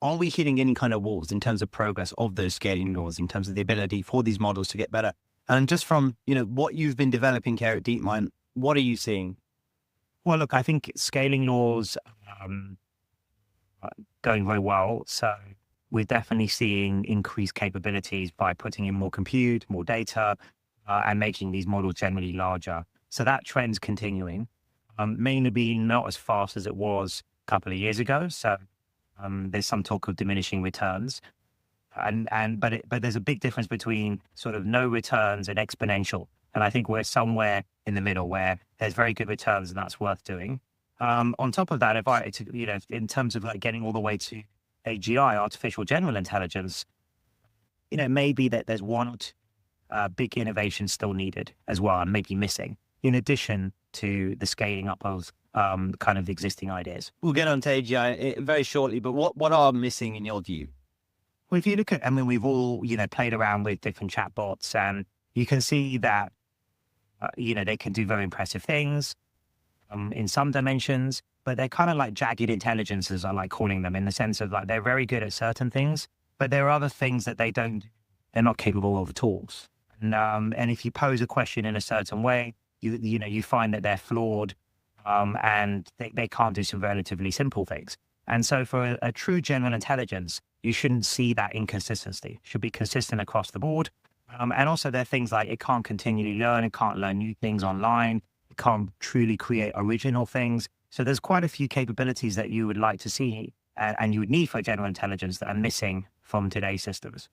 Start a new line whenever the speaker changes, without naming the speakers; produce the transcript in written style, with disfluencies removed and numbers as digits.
are we hitting any kind of walls in terms of progress of those scaling laws, in terms of the ability for these models to get better? And just from, what you've been developing here at DeepMind, what are you seeing?
Well, look, I think scaling laws are going very well. So we're definitely seeing increased capabilities by putting in more compute, more data, and making these models generally larger. So that trend's continuing, mainly being not as fast as it was a couple of years ago. So there's some talk of diminishing returns. But there's a big difference between sort of no returns and exponential. And I think we're somewhere in the middle where there's very good returns and that's worth doing. On top of that, in terms of like getting all the way to AGI, artificial general intelligence, maybe that there's one or two big innovations still needed as well, and maybe missing, in addition to the scaling up of kind of existing ideas.
We'll get on to AGI very shortly, but what are missing in your view?
Well, if you look at, we've all, played around with different chatbots, and you can see that, they can do very impressive things in some dimensions, but they're kind of like jagged intelligences, I like calling them, in the sense of like, they're very good at certain things, but there are other things that they're not capable of at all. And if you pose a question in a certain way, you find that they're flawed, and they can't do some relatively simple things. And so for a true general intelligence, you shouldn't see that inconsistency. It should be consistent across the board. And also there are things like it can't continually learn, it can't learn new things online, it can't truly create original things. So there's quite a few capabilities that you would like to see and you would need for general intelligence that are missing from today's systems.